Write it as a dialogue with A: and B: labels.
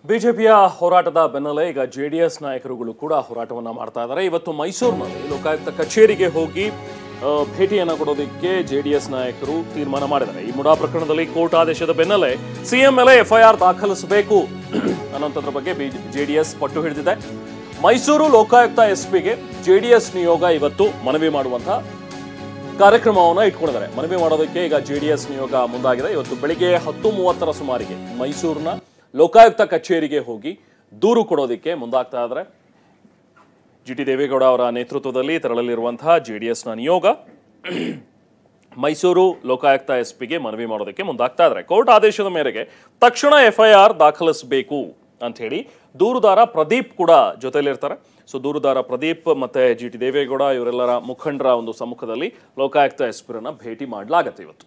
A: ಬಿಜೆಪಿಯ ಹೋರಾಟದ ಬೆನ್ನಲ್ಲೇ ಈಗ ಜೆಡಿಎಸ್ ನಾಯಕರುಗಳು ಕೂಡ ಹೋರಾಟವನ್ನ ಮಾಡ್ತಾ ಇದ್ದಾರೆ. ಇವತ್ತು ಮೈಸೂರಿನಲ್ಲಿ ಲೋಕಾಯುಕ್ತ ಕಚೇರಿಗೆ ಹೋಗಿ ಭೇಟಿಯನ್ನು ಕೊಡೋದಕ್ಕೆ ಜೆಡಿಎಸ್ ನಾಯಕರು ತೀರ್ಮಾನ ಮಾಡಿದ್ದಾರೆ. ಈ ಮುಡಾ ಪ್ರಕರಣದಲ್ಲಿ ಕೋರ್ಟ್ ಆದೇಶದ ಬೆನ್ನಲ್ಲೇ ಸಿಎಂ ಮೇಲೆ ಎಫ್ಐಆರ್ ದಾಖಲಿಸಬೇಕು ಅನ್ನೋದ್ರ ಬಗ್ಗೆ ಜೆಡಿಎಸ್ ಪಟ್ಟು ಹಿಡಿದಿದೆ. ಮೈಸೂರು ಲೋಕಾಯುಕ್ತ ಎಸ್ಪಿಗೆ ಜೆಡಿಎಸ್ ನಿಯೋಗ ಇವತ್ತು ಮನವಿ ಮಾಡುವಂತಹ ಕಾರ್ಯಕ್ರಮವನ್ನು ಇಟ್ಕೊಂಡಿದ್ದಾರೆ. ಮನವಿ ಮಾಡೋದಕ್ಕೆ ಈಗ ಜೆಡಿಎಸ್ ನಿಯೋಗ ಮುಂದಾಗಿದೆ. ಇವತ್ತು ಬೆಳಿಗ್ಗೆ 10:30 ಸುಮಾರಿಗೆ ಮೈಸೂರಿನ ಲೋಕಾಯುಕ್ತ ಕಚೇರಿಗೆ ಹೋಗಿ ದೂರು ಕೊಡೋದಕ್ಕೆ ಮುಂದಾಗ್ತಾ ಇದ್ದಾರೆ. ಜಿಟಿ ದೇವೇಗೌಡ ಅವರ ನೇತೃತ್ವದಲ್ಲಿ ತೆರಳಲಿರುವಂತಹ ಜೆಡಿಎಸ್ನ ನಿಯೋಗ ಮೈಸೂರು ಲೋಕಾಯುಕ್ತ ಎಸ್ಪಿಗೆ ಮನವಿ ಮಾಡೋದಕ್ಕೆ ಮುಂದಾಗ್ತಾ ಇದ್ದಾರೆ. ಕೋರ್ಟ್ ಆದೇಶದ ಮೇರೆಗೆ ತಕ್ಷಣ ಎಫ್ಐಆರ್ ದಾಖಲಿಸಬೇಕು ಅಂತ ಹೇಳಿ ದೂರುದಾರ ಪ್ರದೀಪ್ ಕೂಡ ಜೊತೆಲಿರ್ತಾರೆ. ಸೊ ದೂರುದಾರ ಪ್ರದೀಪ್ ಮತ್ತೆ ಜಿಟಿ ದೇವೇಗೌಡ ಇವರೆಲ್ಲರ ಮುಖಂಡರ ಒಂದು ಸಮ್ಮುಖದಲ್ಲಿ ಲೋಕಾಯುಕ್ತ ಎಸ್ಪಿರನ್ನ ಭೇಟಿ ಮಾಡಲಾಗತ್ತೆ ಇವತ್ತು.